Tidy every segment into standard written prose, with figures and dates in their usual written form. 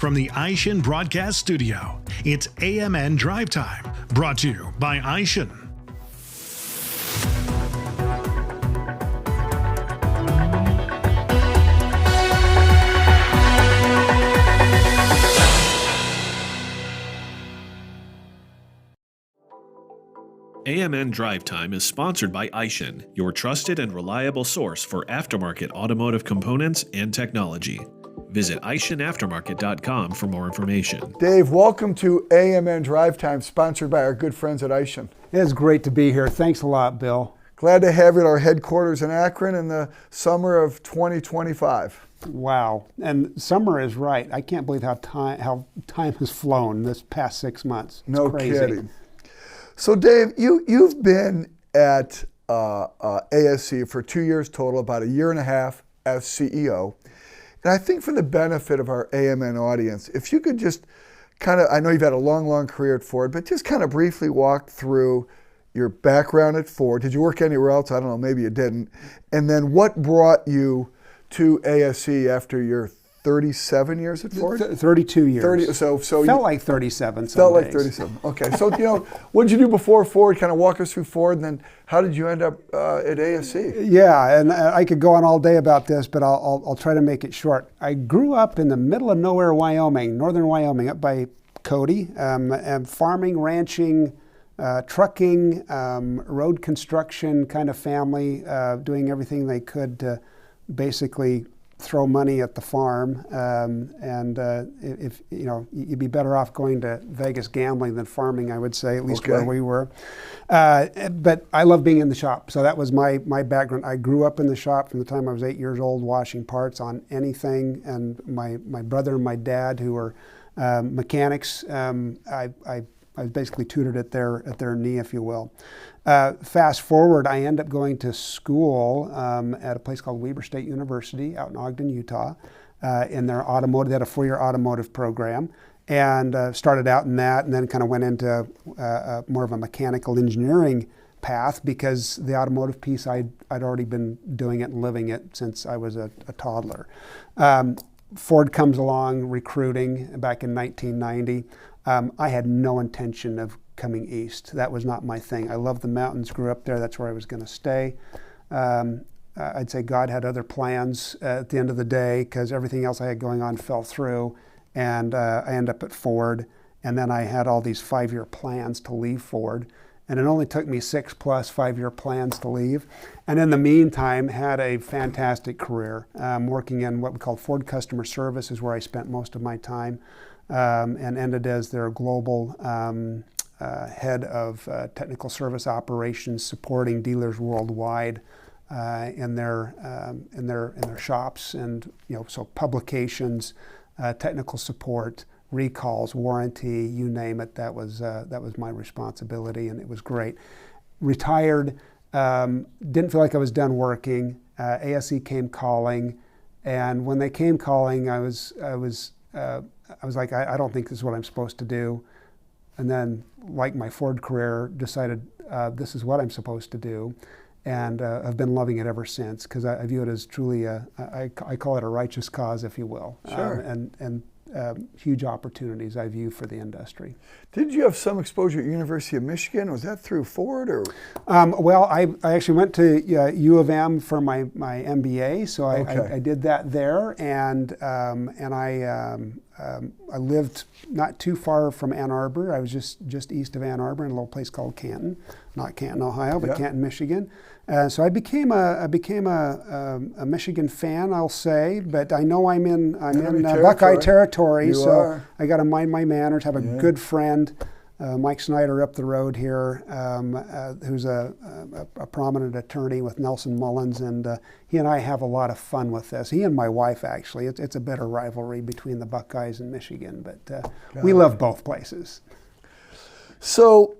From the Aishin Broadcast Studio, it's AMN Drive Time, brought to you by Aishin. AMN Drive Time is sponsored by Aishin, your trusted and reliable source for aftermarket automotive components and technology. Visit AishinAftermarket.com for more information. Dave, welcome to AMN Drive Time, sponsored by our good friends at Aishin. It's great to be here. Thanks a lot, Bill. Glad to have you at our headquarters in Akron in the summer of 2025. Wow, and summer is right. I can't believe how time has flown this past 6 months. It's no crazy. Kidding. So Dave, you've been at ASE for 2 years total, about a year and a half as CEO. And I think for the benefit of our AMN audience, if you could just kind of, I know you've had a long career at Ford, but just kind of briefly walk through your background at Ford. Did you work anywhere else? I don't know, maybe you didn't. And then what brought you to ASE after your 37 years at Ford? 32 years. So felt like 37 some Felt days. like 37. Okay, so what did you do before Ford? Kind of walk us through Ford, and then how did you end up at ASE? Yeah, and I could go on all day about this, but I'll try to make it short. I grew up in the middle of nowhere, Wyoming, northern Wyoming, up by Cody, and farming, ranching, trucking, road construction kind of family, doing everything they could to basically throw money at the farm, and if you'd be better off going to Vegas gambling than farming, I would say, at least where we were. But I love being in the shop, so that was my background. I grew up in the shop from the time I was 8 years old, washing parts on anything, and my brother and my dad, who were mechanics, I was basically tutored at their knee, if you will. Fast forward, I ended up going to school at a place called Weber State University out in Ogden, Utah, in their automotive. They had a 4-year automotive program, and started out in that, and then kind of went into more of a mechanical engineering path, because the automotive piece I'd already been doing it and living it since I was a toddler. Ford comes along recruiting back in 1990. I had no intention of coming east. That was not my thing. I loved the mountains, grew up there, that's where I was going to stay. I'd say God had other plans at the end of the day, because everything else I had going on fell through, and I ended up at Ford, and then I had all these 5-year plans to leave Ford, and it only took me 6+ 5-year plans to leave, and in the meantime had a fantastic career, working in what we call Ford Customer Service, is where I spent most of my time, and ended as their global head of technical service operations, supporting dealers worldwide in their shops, and so publications, technical support, recalls, warranty, you name it. That was my responsibility, and it was great. Retired, didn't feel like I was done working. ASE came calling, and when they came calling, I was like, I don't think this is what I'm supposed to do. And then, like my Ford career, decided this is what I'm supposed to do. And I've been loving it ever since, because I view it as truly I call it a righteous cause, if you will. Sure. And huge opportunities I view for the industry. Did you have some exposure at University of Michigan? Was that through Ford, or? Well, I actually went to U of M for my MBA, so I did that there, and I lived not too far from Ann Arbor. I was just east of Ann Arbor in a little place called Canton, not Canton, Ohio, but Canton, Michigan. So I became a Michigan fan, I'll say, but I know I'm in Buckeye territory, so I got to mind my manners. Have a good friend, Mike Snyder, up the road here, who's a prominent attorney with Nelson Mullins, and he and I have a lot of fun with this. He and my wife, actually. It's a bitter rivalry between the Buckeyes and Michigan, but we love both places. So,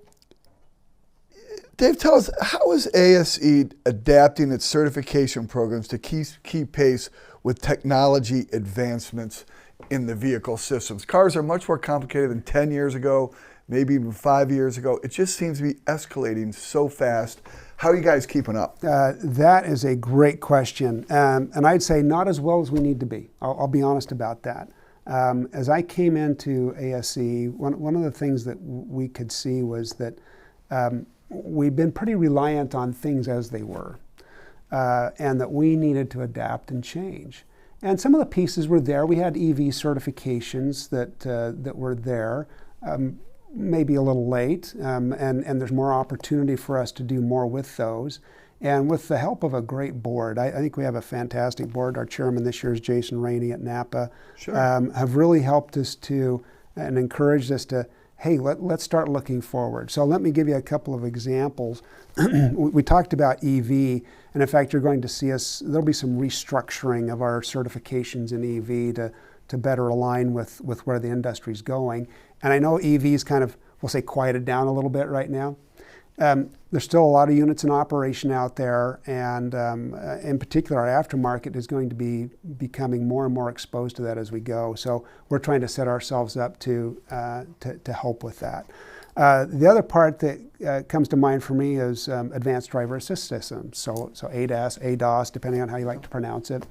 Dave, tell us, how is ASE adapting its certification programs to keep pace with technology advancements in the vehicle systems? Cars are much more complicated than 10 years ago, maybe even 5 years ago. It just seems to be escalating so fast. How are you guys keeping up? That is a great question. And I'd say not as well as we need to be. I'll be honest about that. As I came into ASE, one of the things that we could see was that we've been pretty reliant on things as they were, and that we needed to adapt and change. And some of the pieces were there. We had EV certifications that were there, maybe a little late, and there's more opportunity for us to do more with those. And with the help of a great board, I think we have a fantastic board. Our chairman this year is Jason Rainey at Napa. Sure. Have really helped us to and encouraged us to, hey, let's start looking forward. So let me give you a couple of examples. We talked about EV, and in fact, you're going to see us, there'll be some restructuring of our certifications in EV to better align with where the industry's going. And I know EV's kind of, we'll say, quieted down a little bit right now. There's still a lot of units in operation out there, and in particular, our aftermarket is going to be becoming more and more exposed to that as we go. So we're trying to set ourselves up to help with that. The other part that comes to mind for me is advanced driver assist systems. So ADAS, ADOS, depending on how you like to pronounce it.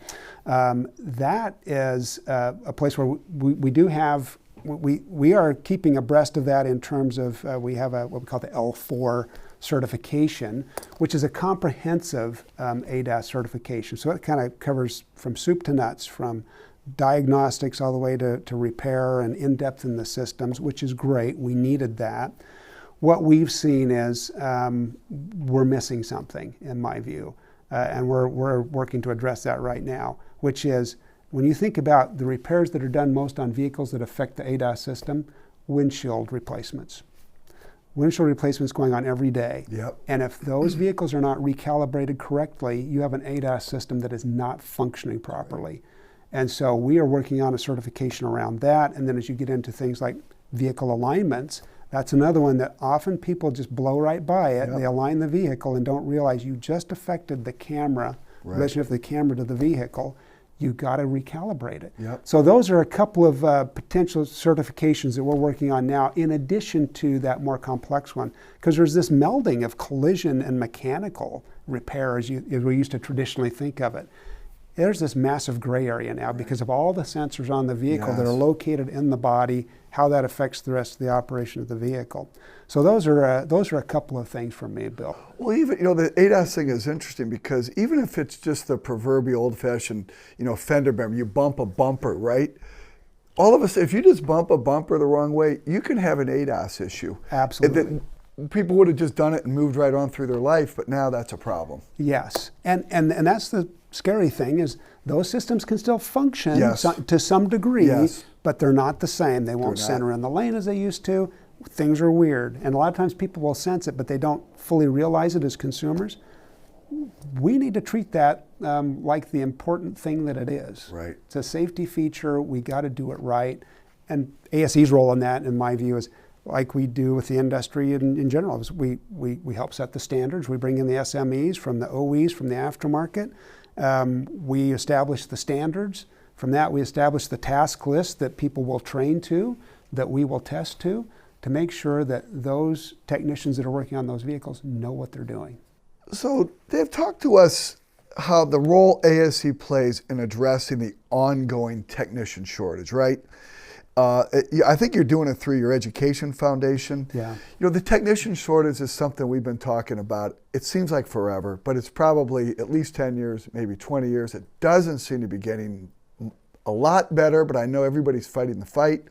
That is a place where we do have. We are keeping abreast of that in terms of we have what we call the L4 certification, which is a comprehensive ADAS certification. So it kind of covers from soup to nuts, from diagnostics all the way to repair and in-depth in the systems, which is great. We needed that. What we've seen is we're missing something, in my view, and we're working to address that right now, which is when you think about the repairs that are done most on vehicles that affect the ADAS system, windshield replacements. Windshield replacements going on every day. Yep. And if those vehicles are not recalibrated correctly, you have an ADAS system that is not functioning properly. And so we are working on a certification around that. And then as you get into things like vehicle alignments, that's another one that often people just blow right by it. Yep. They align the vehicle and don't realize you just affected the camera, relationship of the camera to the vehicle. You got to recalibrate it. Yep. So those are a couple of potential certifications that we're working on now, in addition to that more complex one, because there's this melding of collision and mechanical repair as we used to traditionally think of it. There's this massive gray area now because of all the sensors on the vehicle that are located in the body, how that affects the rest of the operation of the vehicle. So those are a couple of things for me, Bill. Well, even, the ADAS thing is interesting because even if it's just the proverbial old-fashioned, fender bumper, you bump a bumper, right? All of us, if you just bump a bumper the wrong way, you can have an ADAS issue. Absolutely. People would have just done it and moved right on through their life, but now that's a problem. Yes, and that's the scary thing is those systems can still function to some degree, but they're not the same. They won't center in the lane as they used to. Things are weird, and a lot of times people will sense it, but they don't fully realize it as consumers. We need to treat that like the important thing that it is. Right. It's a safety feature. We got to do it right, and ASE's role in that, in my view, is like we do with the industry in general. Is we help set the standards. We bring in the SMEs from the OEs, from the aftermarket. We establish the standards. From that, we establish the task list that people will train to, that we will test to make sure that those technicians that are working on those vehicles know what they're doing. So Dave, talk to us how the role ASE plays in addressing the ongoing technician shortage, right? I think you're doing it through your education foundation. Yeah. The technician shortage is something we've been talking about. It seems like forever, but it's probably at least 10 years, maybe 20 years. It doesn't seem to be getting a lot better, but I know everybody's fighting the fight.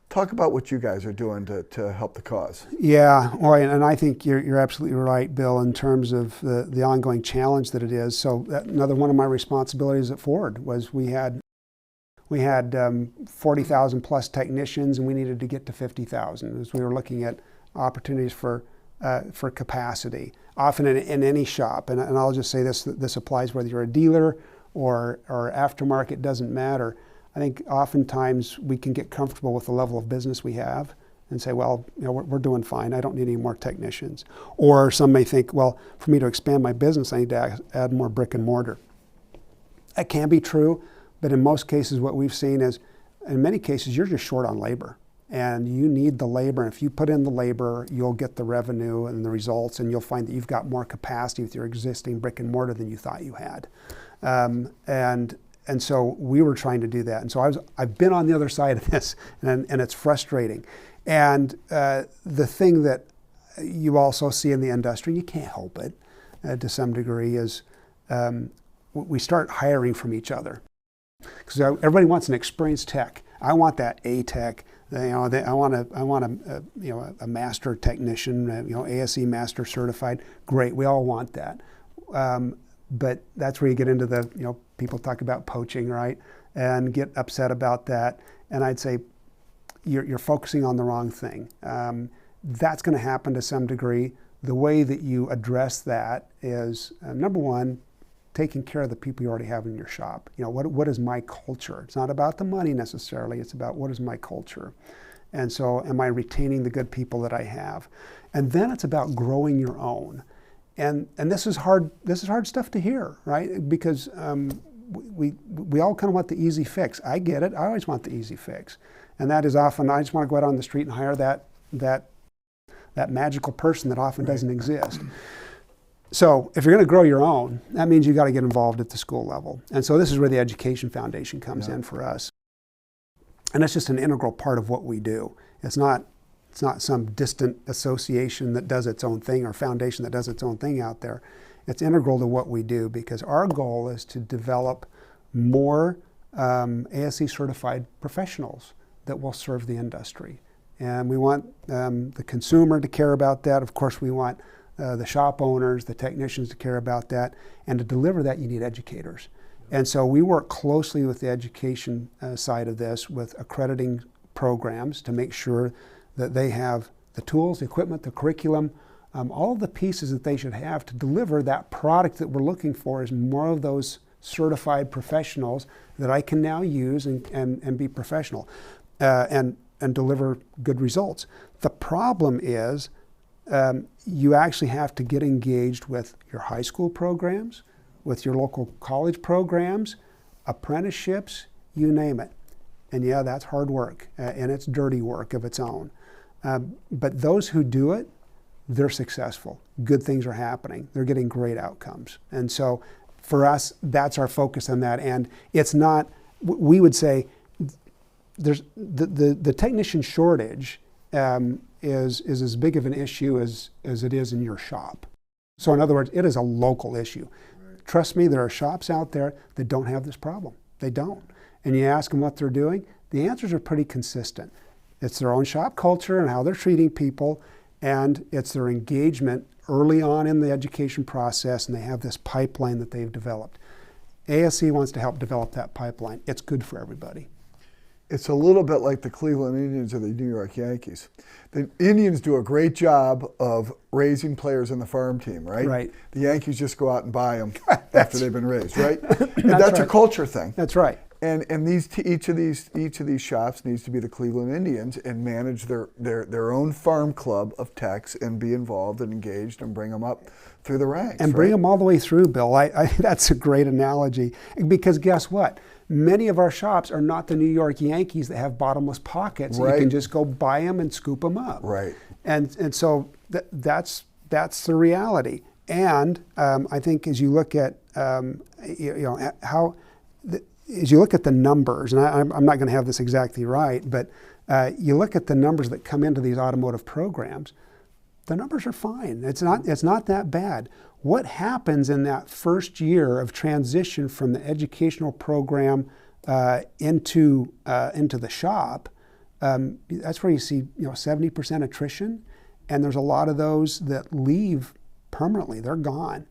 Talk about what you guys are doing to help the cause. Yeah, well, and I think you're absolutely right, Bill, in terms of the ongoing challenge that it is. So another one of my responsibilities at Ford was we had 40,000 plus technicians, and we needed to get to 50,000 as we were looking at opportunities for capacity, often in any shop. And I'll just say this applies whether you're a dealer or aftermarket, doesn't matter. I think oftentimes we can get comfortable with the level of business we have and say, well, we're doing fine. I don't need any more technicians. Or some may think, well, for me to expand my business, I need to add more brick and mortar. That can be true, but in most cases what we've seen is, in many cases, you're just short on labor. And you need the labor. And if you put in the labor, you'll get the revenue and the results, and you'll find that you've got more capacity with your existing brick and mortar than you thought you had. And and so we were trying to do that. And so I've been on the other side of this, and it's frustrating. And the thing that you also see in the industry, you can't help it to some degree, is we start hiring from each other. Because everybody wants an experienced tech. I want that A tech. I want a master technician, ASE master certified. Great, we all want that. But that's where you get into the, people talk about poaching, right? And get upset about that. And I'd say you're focusing on the wrong thing. That's going to happen to some degree. The way that you address that is, number one, taking care of the people you already have in your shop. What is my culture? It's not about the money necessarily. It's about what is my culture. And so am I retaining the good people that I have? And then it's about growing your own. And this is hard stuff to hear, right? Because we all kind of want the easy fix. I get it. I always want the easy fix. And that is often, I just want to go out on the street and hire that magical person that often doesn't exist. So if you're going to grow your own, that means you got to get involved at the school level. And so this is where the Education Foundation comes in for us. And it's just an integral part of what we do. It's not some distant association that does its own thing or foundation that does its own thing out there. It's integral to what we do, because our goal is to develop more ASE certified professionals that will serve the industry. And we want the consumer to care about that. Of course, we want the shop owners, the technicians to care about that. And to deliver that, you need educators. And so we work closely with the education side of this with accrediting programs to make sure that they have the tools, the equipment, the curriculum, all of the pieces that they should have to deliver that product that we're looking for, is more of those certified professionals that I can now use and be professional and deliver good results. The problem is you actually have to get engaged with your high school programs, with your local college programs, apprenticeships, you name it. And yeah, that's hard work, and it's dirty work of its own. But those who do it, they're successful. Good things are happening. They're getting great outcomes. And so for us, that's our focus on that. And it's not, we would say, there's the technician shortage is as big of an issue as it is in your shop. So in other words, it is a local issue. Right. Trust me, there are shops out there that don't have this problem. They don't. And you ask them what they're doing, the answers are pretty consistent. It's their own shop culture and how they're treating people, and it's their engagement early on in the education process, and they have this pipeline that they've developed. ASE wants to help develop that pipeline. It's good for everybody. It's a little bit like the Cleveland Indians or the New York Yankees. The Indians do a great job of raising players on the farm team, right? Right. The Yankees just go out and buy them after they've been raised, right? And that's right. A culture thing. That's right. And each of these shops needs to be the Cleveland Indians and manage their own farm club of techs and be involved and engaged and bring them up through the ranks. And bring them all the way through, Bill. That's a great analogy, because guess what? Many of our shops are not the New York Yankees that have bottomless pockets. Right. You can just go buy them and scoop them up. Right. And so that's the reality. And I think as you look at as you look at the numbers, and I'm not going to have this exactly right, but you look at the numbers that come into these automotive programs, the numbers are fine. It's not that bad. What happens in that first year of transition from the educational program into the shop? That's where you see 70% attrition, and there's a lot of those that leave permanently. They're gone.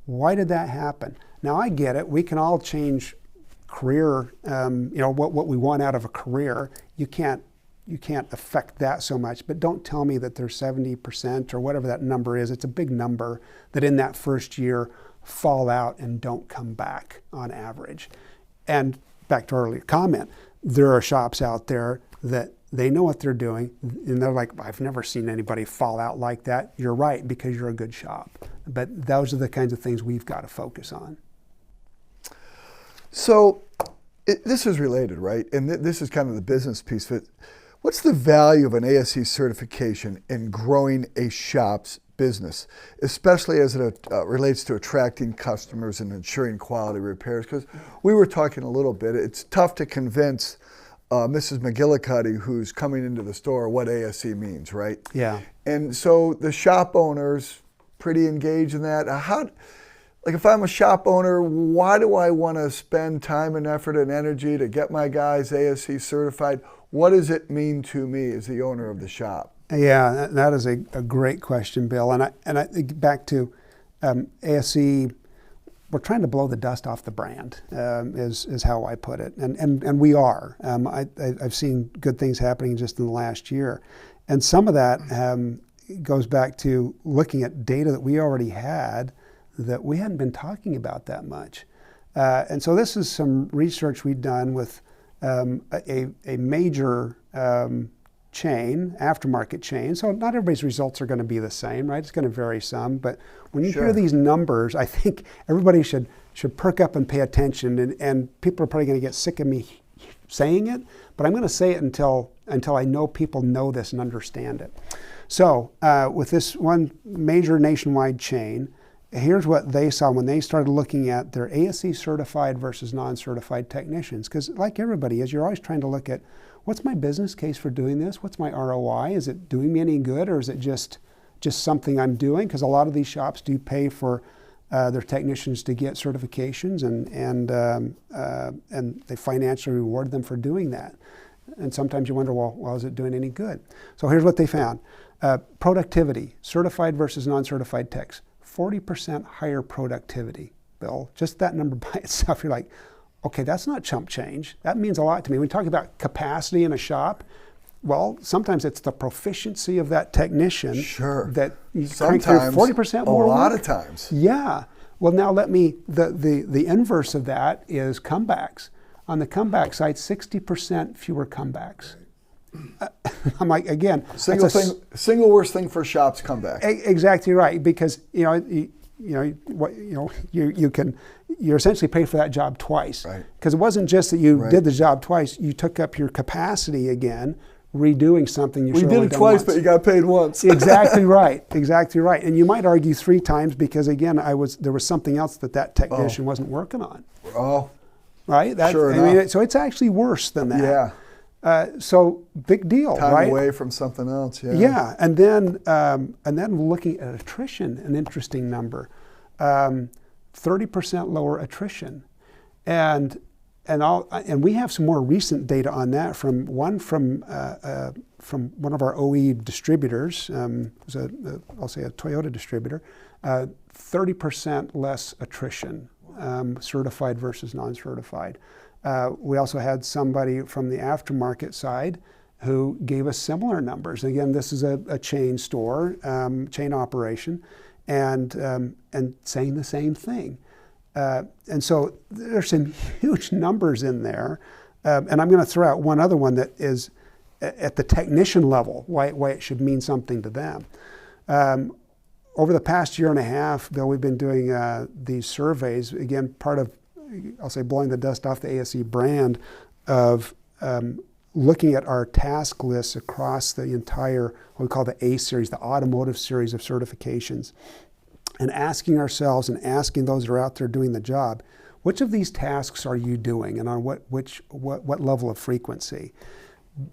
Why did that happen? Now I get it. We can all change career. What we want out of a career. You can't affect that so much, but don't tell me that there's 70% or whatever that number is. It's a big number that in that first year fall out and don't come back on average. And back to our earlier comment, there are shops out there that they know what they're doing, and they're like, I've never seen anybody fall out like that. You're right, because you're a good shop. But those are the kinds of things we've got to focus on. So this is related, right? And this is kind of the business piece of it. What's the value of an ASE certification in growing a shop's business, especially as it relates to attracting customers and ensuring quality repairs. Because we were talking a little bit, it's tough to convince Mrs. McGillicuddy, who's coming into the store, what ASE means, right? Yeah. And so the shop owners pretty engaged in that. Like if I'm a shop owner, why do I want to spend time and effort and energy to get my guys ASE certified? What does it mean to me as the owner of the shop? Yeah, that is a great question, Bill. And I think back to ASE, we're trying to blow the dust off the brand, is how I put it. And we are. I've seen good things happening just in the last year. And some of that goes back to looking at data that we already had that we hadn't been talking about that much. And so this is some research we've done with a major chain, aftermarket chain. So not everybody's results are going to be the same, right? It's going to vary some. But when you hear these numbers, I think everybody should perk up and pay attention. And people are probably going to get sick of me saying it, but I'm going to say it until I know people know this and understand it. So with this one major nationwide chain, here's what they saw when they started looking at their ASE certified versus non-certified technicians. Because like everybody is, you're always trying to look at, what's my business case for doing this? What's my ROI? Is it doing me any good, or is it just something I'm doing? Because a lot of these shops do pay for their technicians to get certifications, and they financially reward them for doing that. And sometimes you wonder, well, is it doing any good? So here's what they found. Productivity, certified versus non-certified techs, 40% higher productivity, Bill. Just that number by itself, you're like, okay, that's not chump change. That means a lot to me. When we talk about capacity in a shop, well, sometimes it's the proficiency of that technician that you crank through 40% more a lot work. of times. Yeah. Well, now the inverse of that is comebacks. On the comeback side, 60% fewer comebacks. I'm like, again, single worst thing for shops, comeback. Exactly right, because you you're essentially paid for that job twice. Right. Because it wasn't just that you did the job twice; you took up your capacity again, redoing something you should have done once. You did it twice, but you got paid once. Exactly right. Exactly right. And you might argue 3 times because again, there was something else that technician wasn't working on. Oh. Right. Sure enough. So it's actually worse than that. Yeah. So big deal, Time right? away from something else, yeah. Yeah, and then looking at attrition, an interesting number, 30% lower attrition, and we have some more recent data on that from one of our OE distributors, I'll say a Toyota distributor, 30% less attrition, certified versus non-certified. We also had somebody from the aftermarket side who gave us similar numbers. Again, this is a chain store, chain operation, and saying the same thing. And so there's some huge numbers in there. And I'm going to throw out one other one that is at the technician level, why it should mean something to them. Over the past year and a half, Bill, we've been doing these surveys, again, part of, I'll say, blowing the dust off the ASE brand of looking at our task lists across the entire, what we call the ACE series, the automotive series of certifications, and asking ourselves and asking those that are out there doing the job, which of these tasks are you doing and on what level of frequency?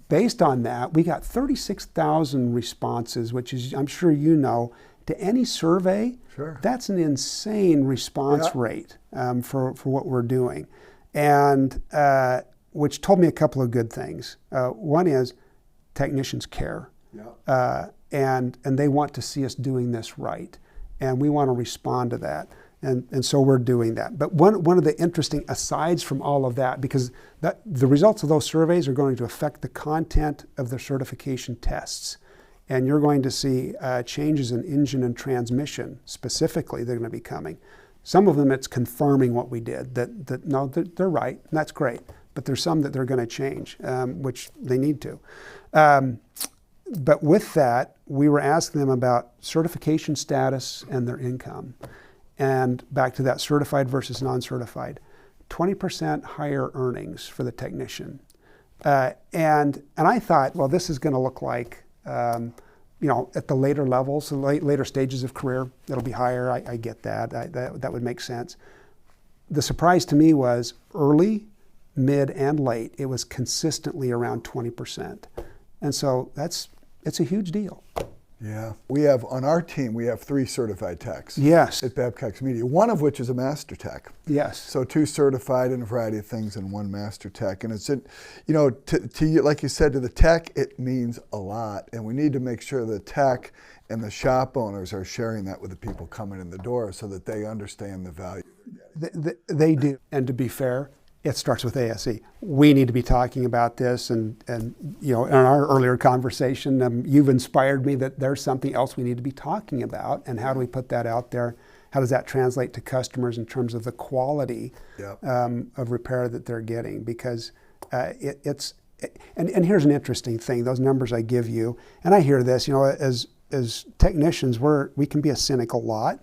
Based on that, we got 36,000 responses, which is, I'm sure you know, to any survey. Sure. That's an insane response rate for what we're doing, and which told me a couple of good things. One is technicians care, and they want to see us doing this right, and we want to respond to that, and so we're doing that. But one of the interesting asides from all of that, because the results of those surveys are going to affect the content of the certification tests. And you're going to see changes in engine and transmission, specifically, they're going to be coming. Some of them, it's confirming what we did, no, they're right, and that's great. But there's some that they're going to change, which they need to. But with that, we were asking them about certification status and their income. And back to that certified versus non-certified, 20% higher earnings for the technician. And I thought, well, this is going to look like at the later levels, the later stages of career, it'll be higher. I get that. That would make sense. The surprise to me was early, mid, and late. It was consistently around 20%. And so it's a huge deal. Yeah. We have, on our team, we have 3 certified techs. Yes. At Babcock's Media, one of which is a master tech. Yes. So 2 certified in a variety of things and 1 master tech. And it's, to you, like you said, to the tech, it means a lot. And we need to make sure the tech and the shop owners are sharing that with the people coming in the door so that they understand the value. They do. And to be fair, it starts with ASE. We need to be talking about this, and in our earlier conversation, you've inspired me that there's something else we need to be talking about, and how do we put that out there? How does that translate to customers in terms of the quality of repair that they're getting? Because it's here's an interesting thing. Those numbers I give you, and I hear this, as technicians, we can be a cynical lot.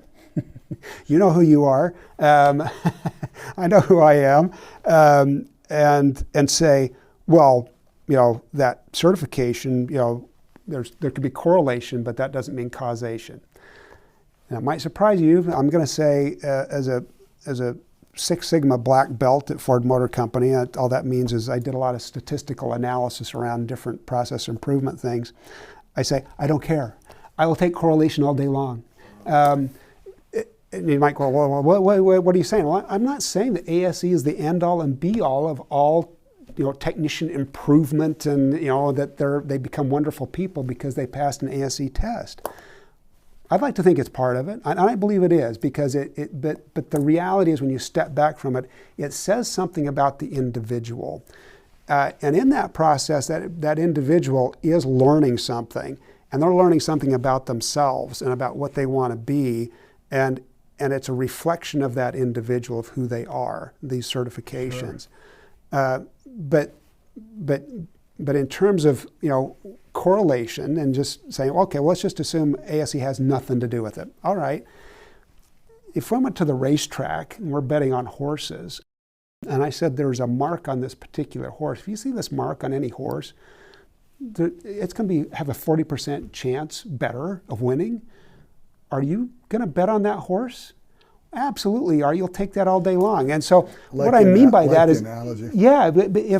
You know who you are. I know who I am. And say, well, that certification, there could be correlation, but that doesn't mean causation. Now, it might surprise you. I'm going to say, as a Six Sigma black belt at Ford Motor Company, all that means is I did a lot of statistical analysis around different process improvement things. I say, I don't care. I will take correlation all day long. And you might go, well, what are you saying? Well, I'm not saying that ASE is the end-all and be-all of all, technician improvement, and that they become wonderful people because they passed an ASE test. I'd like to think it's part of it, and I believe it is, because but the reality is, when you step back from it, it says something about the individual, and in that process, that individual is learning something, and they're learning something about themselves and about what they want to be, and it's a reflection of that individual, of who they are, these certifications. Sure. But in terms of correlation and just saying, okay, well, let's just assume ASE has nothing to do with it. All right. If we went to the racetrack and we're betting on horses, and I said there's a mark on this particular horse, if you see this mark on any horse, it's going to have a 40% chance better of winning. Are you going to bet on that horse? Absolutely are. You'll take that all day long. And so what I mean by that is,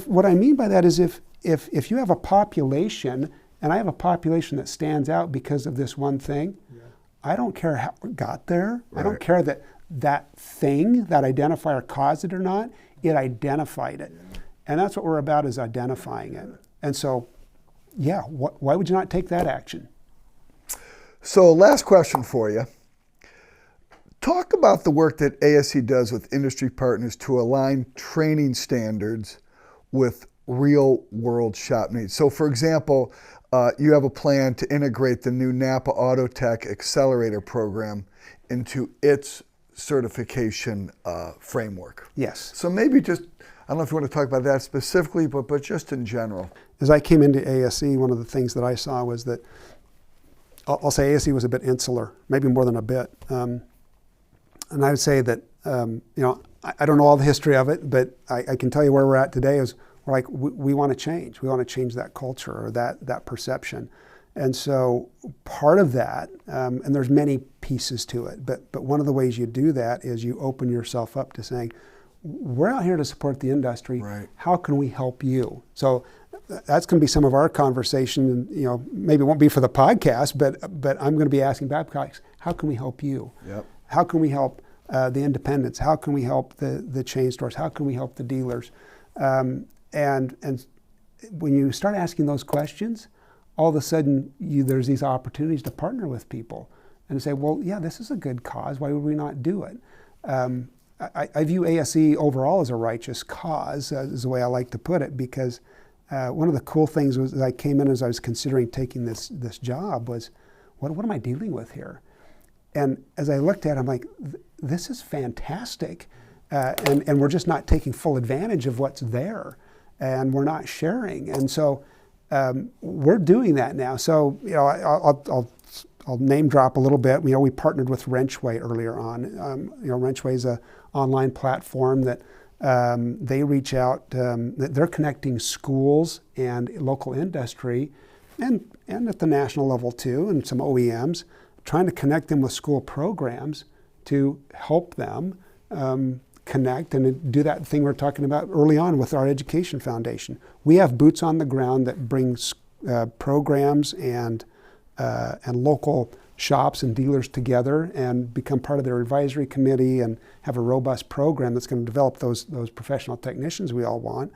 what I mean by that is if you have a population, and I have a population that stands out because of this one thing, I don't care how it got there. Right. I don't care that thing, that identifier, caused it or not. It identified it. And that's what we're about, is identifying it. And so, why would you not take that action? So last question for you. Talk about the work that ASE does with industry partners to align training standards with real world shop needs. So for example, you have a plan to integrate the new Napa Autotech Accelerator program into its certification framework. Yes. So maybe just, I don't know if you want to talk about that specifically, but just in general. As I came into ASE, one of the things that I saw was that I'll say ASE was a bit insular, maybe more than a bit. And I would say that, I don't know all the history of it, but I can tell you where we're at today is we're like, we want to change. We want to change that culture, or that perception. And so part of that, and there's many pieces to it, but one of the ways you do that is you open yourself up to saying, we're out here to support the industry. Right. How can we help you? So that's going to be some of our conversation. Maybe it won't be for the podcast, but I'm going to be asking Babcocks, how can we help you? Yep. How can we help the independents? How can we help the chain stores? How can we help the dealers? And when you start asking those questions, all of a sudden there's these opportunities to partner with people and say, well, yeah, this is a good cause. Why would we not do it? I view ASE overall as a righteous cause, is the way I like to put it, because one of the cool things was, as I came in, as I was considering taking this job, was what am I dealing with here? And as I looked at it, I'm like, this is fantastic. And we're just not taking full advantage of what's there, and we're not sharing. And so we're doing that now. So I'll name drop a little bit. We partnered with Wrenchway earlier on. Wrenchway is an online platform that they reach out. They're connecting schools and local industry and at the national level too, and some OEMs, trying to connect them with school programs to help them connect and do that thing we were talking about early on with our education foundation. We have boots on the ground that brings programs and local shops and dealers together and become part of their advisory committee and have a robust program that's going to develop those professional technicians we all want.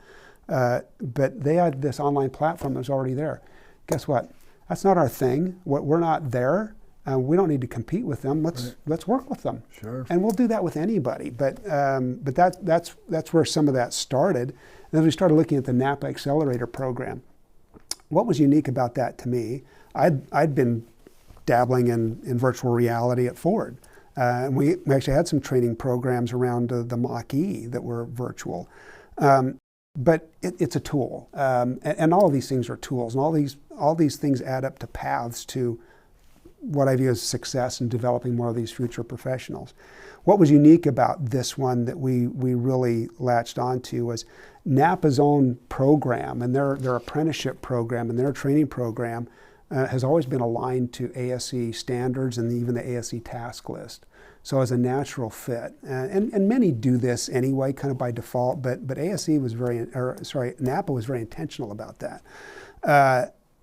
But they had this online platform that was already there. Guess what? That's not our thing. We're not there. We don't need to compete with them. Let's work with them. Sure. And we'll do that with anybody. But that's where some of that started. And then we started looking at the Napa Accelerator program. What was unique about that to me? I'd been dabbling in virtual reality at Ford. And we actually had some training programs around the Mach-E that were virtual. But it's a tool. And all of these things are tools. And all these things add up to paths to what I view as success in developing more of these future professionals. What was unique about this one that we really latched onto was Napa's own program and their apprenticeship program and their training program has always been aligned to ASE standards and even the ASE task list. So as a natural fit, and many do this anyway, kind of by default. But Napa was very intentional about that.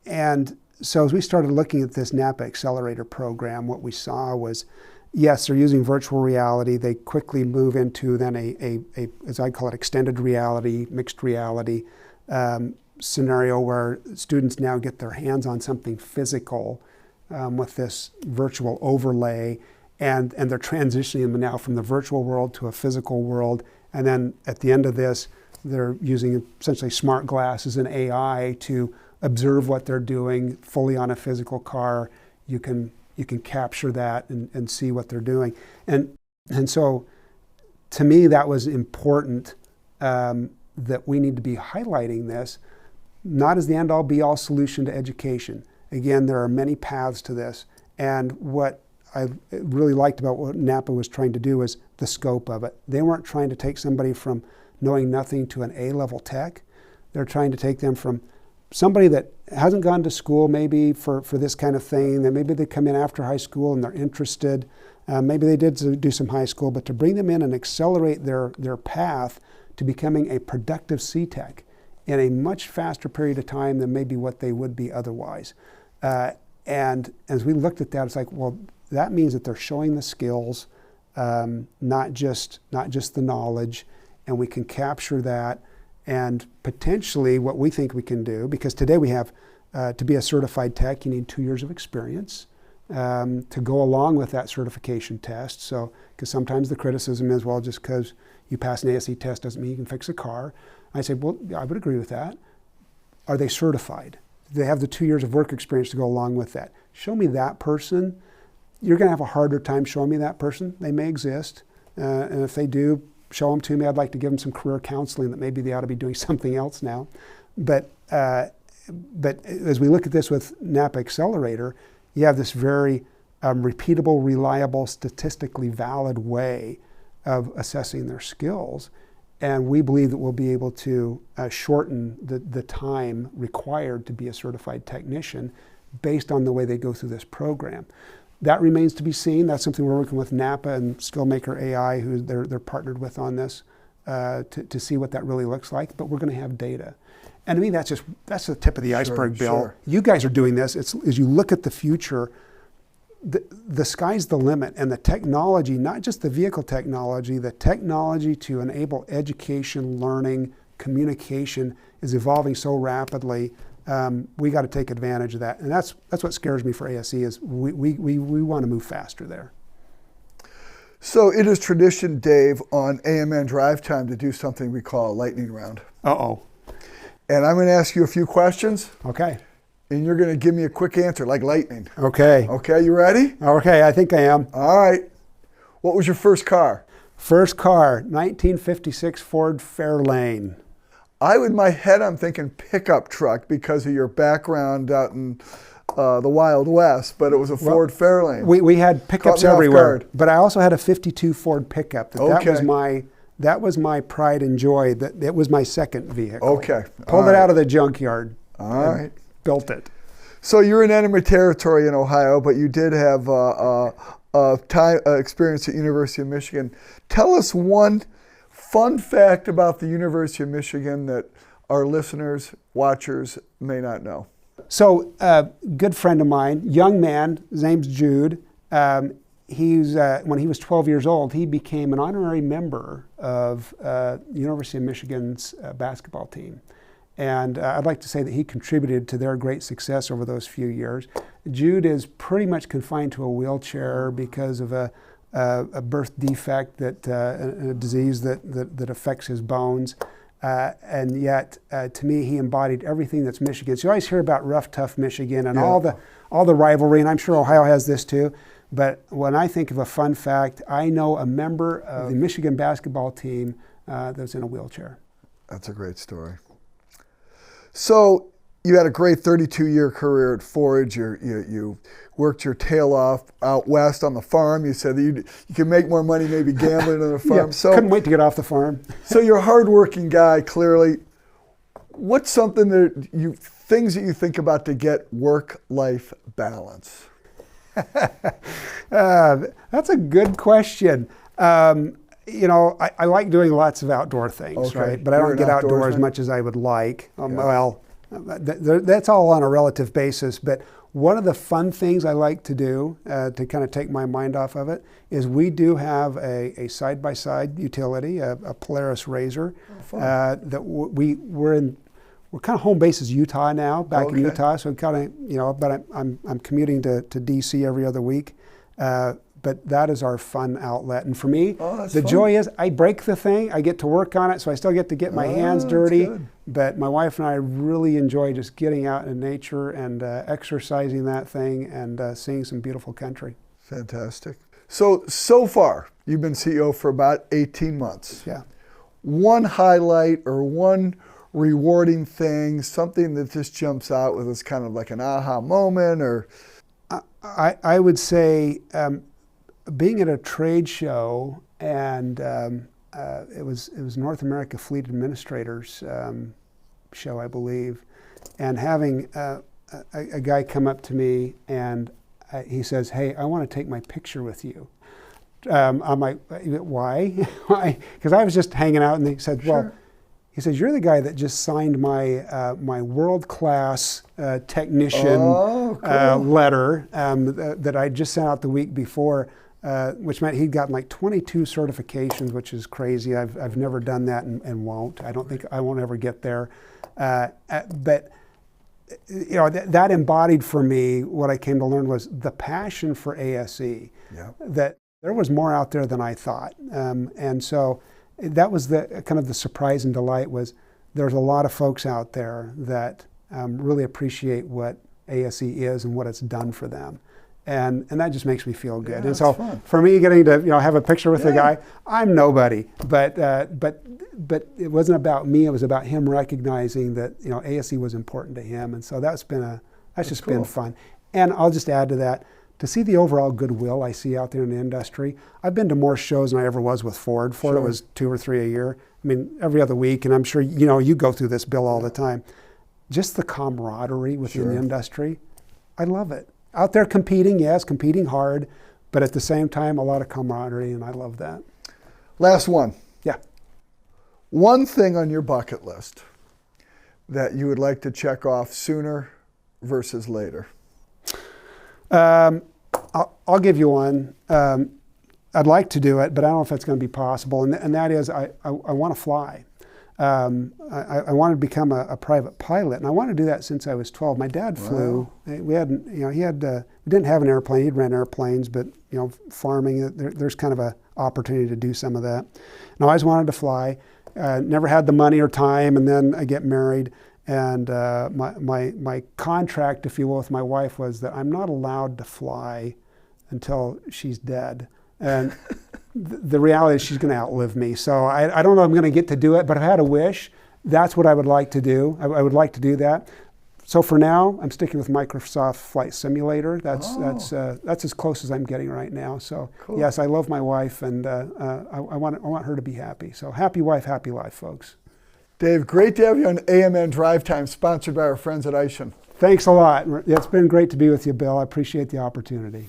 And so as we started looking at this Napa Accelerator program, what we saw was, yes, they're using virtual reality. They quickly move into then a as I call it, extended reality, mixed reality scenario where students now get their hands on something physical with this virtual overlay, and they're transitioning them now from the virtual world to a physical world. And then at the end of this, they're using essentially smart glasses and AI to observe what they're doing fully on a physical car. You can capture that and see what they're doing. And so to me, that was important, that we need to be highlighting this, not as the end-all be-all solution to education. Again, there are many paths to this. And what I really liked about what Napa was trying to do is the scope of it. They weren't trying to take somebody from knowing nothing to an A-level tech. They're trying to take them from somebody that hasn't gone to school maybe for this kind of thing, that maybe they come in after high school and they're interested. Maybe they did do some high school, but to bring them in and accelerate their path to becoming a productive C-Tech in a much faster period of time than maybe what they would be otherwise. And as we looked at that, it's like, well, that means that they're showing the skills, not just the knowledge, and we can capture that. And potentially what we think we can do, because today we have, to be a certified tech, you need 2 years of experience to go along with that certification test. So, because sometimes the criticism is, well, just because you pass an ASE test doesn't mean you can fix a car. I say, well, I would agree with that. Are they certified? Do they have the 2 years of work experience to go along with that? Show me that person. You're going to have a harder time showing me that person. They may exist. And if they do, show them to me. I'd like to give them some career counseling that maybe they ought to be doing something else now. But as we look at this with Napa Accelerator, you have this very repeatable, reliable, statistically valid way of assessing their skills. And we believe that we'll be able to shorten the time required to be a certified technician based on the way they go through this program. That remains to be seen. That's something we're working with Napa and Skillmaker AI, who they're partnered with on this, to see what that really looks like. But we're going to have data. And to me, that's the tip of the iceberg, Bill. Sure. You guys are doing this. As you look at the future, the sky's the limit, and the technology, not just the vehicle technology, the technology to enable education, learning, communication is evolving so rapidly. We got to take advantage of that, and that's what scares me for ASE is we want to move faster there. So it is tradition, Dave, on AMN Drive Time to do something we call a lightning round. Uh-oh. And I'm going to ask you a few questions. Okay. And you're going to give me a quick answer, like lightning. Okay. Okay, you ready? Okay, I think I am. All right. What was your first car? First car, 1956 Ford Fairlane. In my head, I'm thinking pickup truck because of your background out in the Wild West, but it was a Ford Fairlane. We had pickups everywhere, but I also had a 52 Ford pickup. That was my pride and joy. That it was my second vehicle. Okay. Pulled it out of the junkyard. All right. Built it. So you're in enemy territory in Ohio, but you did have experience at University of Michigan. Tell us one fun fact about the University of Michigan that our listeners, watchers may not know. So, good friend of mine, young man, his name's Jude. When he was 12 years old, he became an honorary member of University of Michigan's basketball team. And I'd like to say that he contributed to their great success over those few years. Jude is pretty much confined to a wheelchair because of a birth defect, a disease that affects his bones. And yet, to me, he embodied everything that's Michigan. So you always hear about rough, tough Michigan and all the rivalry, and I'm sure Ohio has this too. But when I think of a fun fact, I know a member of the Michigan basketball team that's in a wheelchair. That's a great story. So you had a great 32-year career at Forage. You worked your tail off out west on the farm. You said that you could make more money maybe gambling on the farm. Yeah, couldn't wait to get off the farm. So you're a hardworking guy, clearly. What's something things that you think about to get work-life balance? That's a good question. I like doing lots of outdoor things, right? But I don't get outdoors as much as I would like. Well, that's all on a relative basis. But one of the fun things I like to do to kind of take my mind off of it is we do have a side-by-side utility, a Polaris Razor, that we're kind of home base is Utah now, back in Utah. So kind of, but I'm commuting to DC every other week. But that is our fun outlet. And for me, the joy is I break the thing, I get to work on it, so I still get to get my hands dirty. But my wife and I really enjoy just getting out in nature and exercising that thing and seeing some beautiful country. Fantastic. So far, you've been CEO for about 18 months. Yeah. One highlight or one rewarding thing, something that just jumps out with us kind of like an aha moment or? I would say, being at a trade show, and it was North America Fleet Administrators show, I believe, and having a guy come up to me and he says, "Hey, I want to take my picture with you." I'm like, "Why?" Why? Because I was just hanging out, and he said, "Well," he says, "You're the guy that just signed my world-class technician letter that I just sent out the week before." Which meant he'd gotten like 22 certifications, which is crazy. I've never done that and won't. I don't think I won't ever get there. But that embodied for me what I came to learn was the passion for ASE. Yeah. That there was more out there than I thought, and so that was the kind of the surprise and delight was there's a lot of folks out there that really appreciate what ASE is and what it's done for them. And that just makes me feel good. And so for me, getting to have a picture with the guy, I'm nobody, but it wasn't about me. It was about him recognizing that ASE was important to him, and so that's just been fun. And I'll just add to that, to see the overall goodwill I see out there in the industry. I've been to more shows than I ever was with Ford. Ford, it was 2 or 3 a year. I mean, every other week, and I'm sure you go through this, Bill, all the time. Just the camaraderie within the industry, I love it. Out there competing, yes, competing hard, but at the same time, a lot of camaraderie, and I love that. Last one. Yeah. One thing on your bucket list that you would like to check off sooner versus later? I'll give you one. I'd like to do it, but I don't know if that's going to be possible, and that is I want to fly. I wanted to become a private pilot, and I wanted to do that since I was 12. My dad flew. We hadn't, we didn't have an airplane. He'd rent airplanes, but farming, there's kind of a opportunity to do some of that. And I always wanted to fly. Never had the money or time, and then I get married, and my contract, if you will, with my wife was that I'm not allowed to fly until she's dead. And the reality is she's going to outlive me. So I don't know if I'm going to get to do it, but if I had a wish, that's what I would like to do. I would like to do that. So for now, I'm sticking with Microsoft Flight Simulator. That's as close as I'm getting right now. So yes, I love my wife, and I want her to be happy. So happy wife, happy life, folks. Dave, great to have you on AMN Drive Time, sponsored by our friends at Eischen. Thanks a lot. It's been great to be with you, Bill. I appreciate the opportunity.